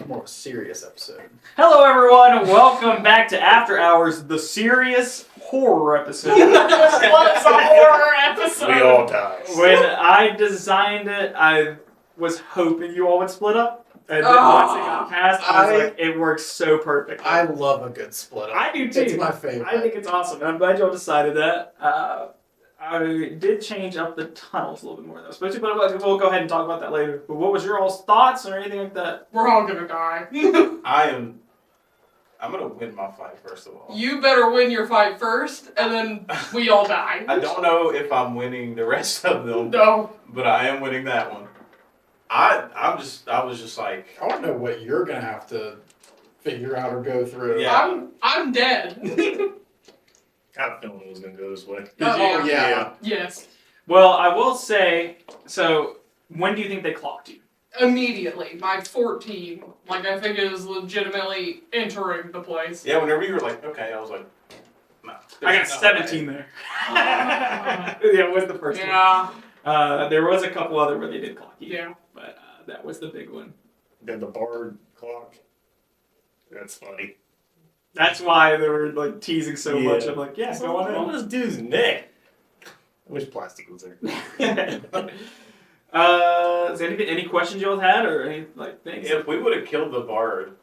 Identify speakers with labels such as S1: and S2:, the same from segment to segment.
S1: more of a serious episode.
S2: Hello, everyone. Welcome back to After Hours, the serious horror episode.
S3: This was a horror episode.
S4: We all die.
S2: When I designed it, I was hoping you all would split up. And then once it got passed, I was like, it works so perfectly.
S1: I love a good split up.
S2: I do too.
S1: It's my favorite.
S2: I think it's awesome, and I'm glad y'all decided that. I did change up the tunnels a little bit more, though. Especially, but we'll go ahead and talk about that later. But what was your all's thoughts or anything like that?
S3: We're all gonna die.
S4: I'm gonna win my fight first of all.
S3: You better win your fight first, and then we all die.
S4: I don't know if I'm winning the rest of them.
S3: No.
S4: But I am winning that one. I was just like,
S1: I want to know what you're gonna have to figure out or go through.
S4: Yeah.
S3: I'm dead.
S4: I had a feeling it was gonna go this way.
S3: Oh,
S1: yeah.
S3: Yes.
S2: Well, I will say, so when do you think they clocked you?
S3: Immediately. My 14. Like, I think it was legitimately entering the place.
S4: Yeah, whenever you were like, okay, I was like, no.
S2: I got 17 there. Yeah, it was the first
S3: Yeah.
S2: one. There was a couple other where they did clock you.
S3: Yeah.
S2: But that was the big one.
S4: Then the bard clock. That's funny.
S2: That's why they were like teasing so much. I'm like, yeah, go on
S4: on
S2: in.
S4: this dude's neck. I wish plastic was there.
S2: Is any questions y'all had or any like things?
S4: If we would have killed the bard,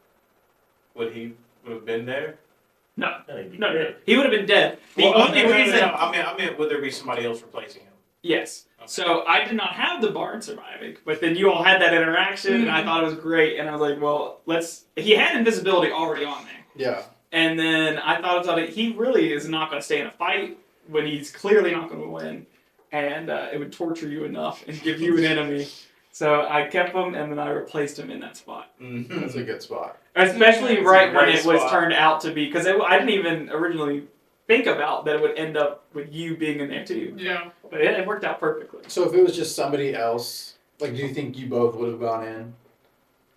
S4: would he have been there?
S2: No.
S4: No.
S2: He would have been dead. The
S4: Well,
S2: only reason.
S4: I mean, would there be somebody else replacing him?
S2: Yes.
S4: Okay.
S2: So I did not have the bard surviving, but then you all had that interaction, and I thought it was great. And I was like, well, He had invisibility already on there,
S1: Yeah.
S2: and then I thought he really is not going to stay in a fight when he's clearly not going to win, and it would torture you enough and give you an enemy. So I kept him, and then I replaced him in that spot.
S4: Mm-hmm.
S1: That's a good spot.
S2: Especially
S4: It's a
S2: right when
S4: great
S2: it was
S4: spot.
S2: turned out to be, because I didn't even originally think about that it would end up with you being in there too.
S3: Yeah.
S2: But it worked out perfectly.
S1: So if it was just somebody else, like, do you think you both would have gone in?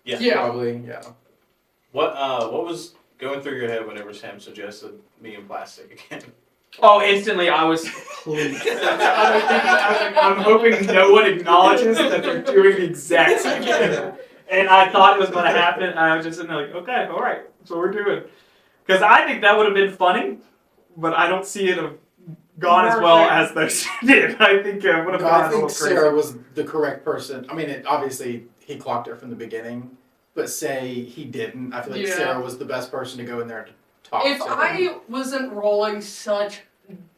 S4: Yeah.
S3: Yeah.
S1: Probably. Yeah.
S4: What was going through your head whenever Sam suggested me in plastic again?
S2: Oh, instantly I was pleased. I'm hoping no one acknowledges that they're doing the exact same thing. And I thought it was going to happen, and I was just sitting there like, okay, all right, that's what we're doing. Because I think that would have been funny, but I don't see it have gone as well as those did. I think it would have
S1: No,
S2: gone
S1: I
S2: a little
S1: think
S2: crazy.
S1: Sarah was the correct person. I mean, obviously he clocked her from the beginning, but say he didn't. I feel like
S3: Yeah.
S1: Sarah was the best person to go in there to talk
S3: If
S1: to him.
S3: I wasn't rolling such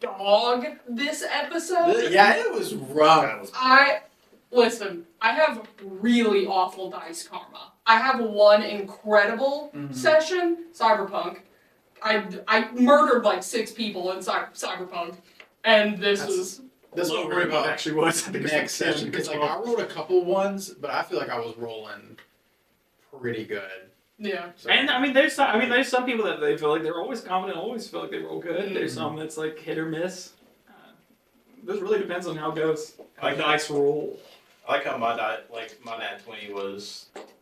S3: dog this episode,
S1: Yeah, it was rough.
S3: Listen, I have really awful dice karma. I have one incredible session, Cyberpunk. I murdered like 6 people in Cyberpunk, and this is
S1: This
S2: Lower
S1: one worry
S2: than it
S1: about
S2: actually was. I think it's
S1: next
S2: like 10
S1: session because
S2: or
S1: like
S2: 12.
S1: I rolled a couple ones, but I feel like I was rolling pretty good.
S3: yeah.
S1: So.
S2: And I mean, there's some people that they feel like they're always confident, always feel like they roll good. There's some that's like hit or miss. This really depends on how it goes.
S4: Like
S2: Dice roll.
S4: I like how my nat 20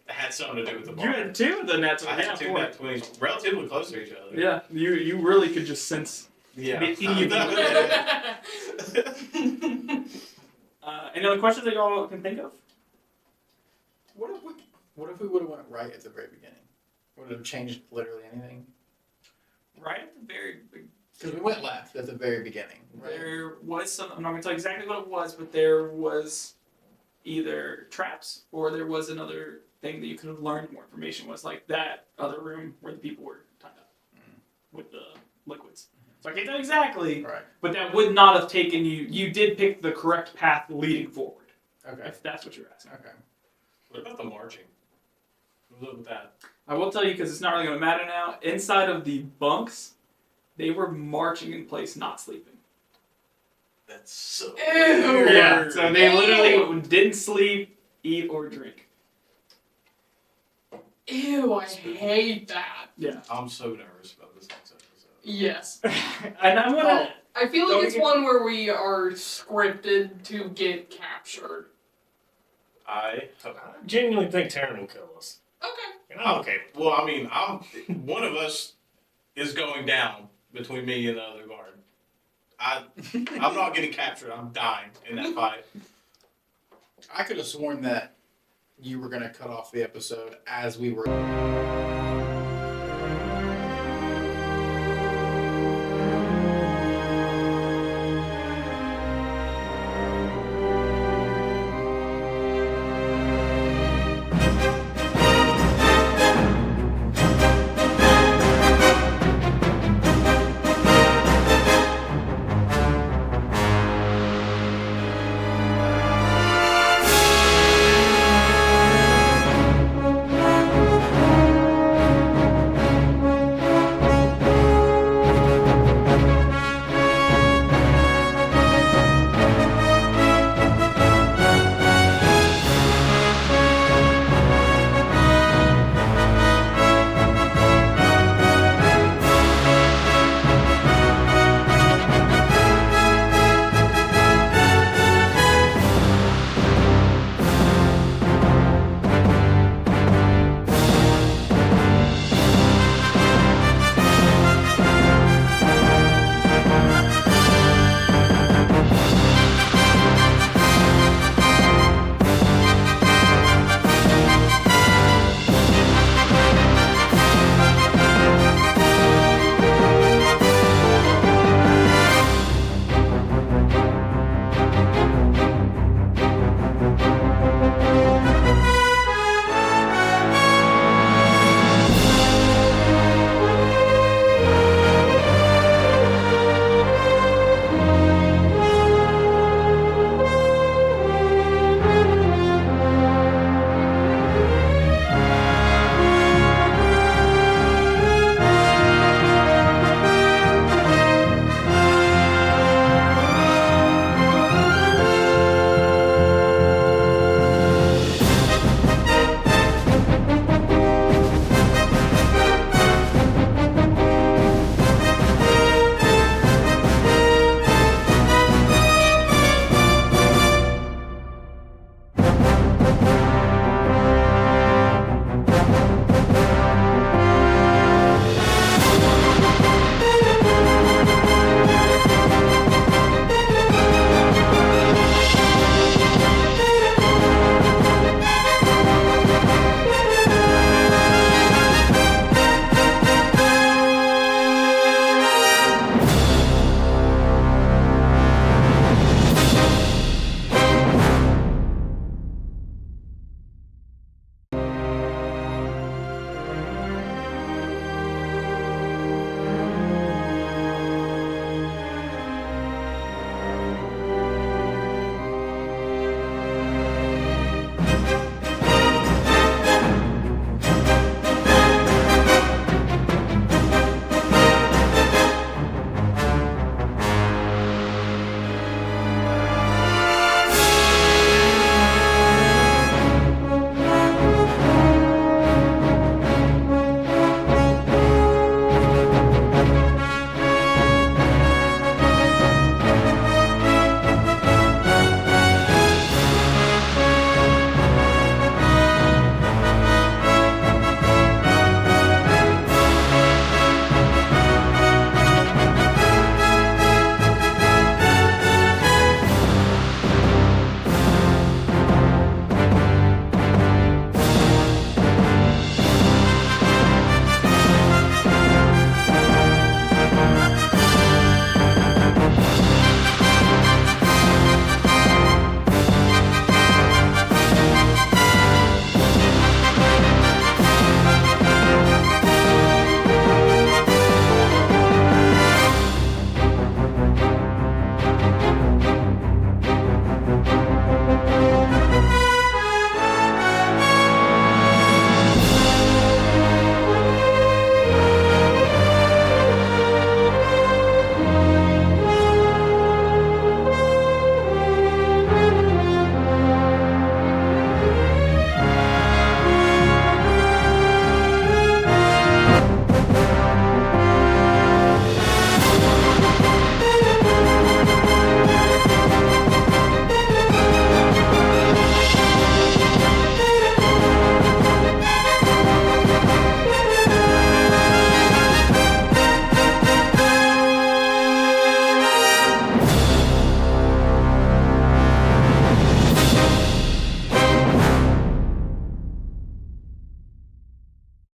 S4: had something to do with the
S2: You
S4: bard.
S2: had 2 of the nats.
S4: I had 2 nat 20s relatively close to each other.
S2: Yeah, you really could just sense.
S4: Yeah.
S2: The evil. Any other questions that y'all can think of?
S1: What if we would have went right at the very beginning? Would it have changed literally anything?
S2: Right at the very beginning.
S1: Because we went left at the very beginning. Right?
S2: There was some. I'm not going to tell you exactly what it was, but there was either traps or there was another thing that you could have learned more information. Was like that other room where the people were tied up with the liquids. So I can't tell you exactly,
S1: Right.
S2: but that would not have taken you. You did pick the correct path leading forward.
S1: Okay.
S2: If that's what you're asking.
S1: Okay.
S4: What about the marching? What's up with that?
S2: I will tell you because it's not really going to matter now. Inside of the bunks, they were marching in place, not sleeping.
S4: That's so
S3: Ew.
S4: weird.
S2: Yeah, so they
S3: Ew.
S2: literally didn't sleep, eat, or drink.
S3: Ew, I hate that.
S2: Yeah.
S4: I'm so nervous about this next episode.
S3: Yes.
S2: And I'm gonna.
S3: I feel
S2: Don't
S3: like it's
S2: get-
S3: one where we are scripted to get captured.
S4: I
S5: genuinely think Taryn will kill us.
S3: Okay.
S5: And I'm okay.
S4: Well, I mean, one of us is going down between me and the other guard. I'm not getting captured. I'm dying in that fight.
S1: I could have sworn that you were gonna cut off the episode as we were.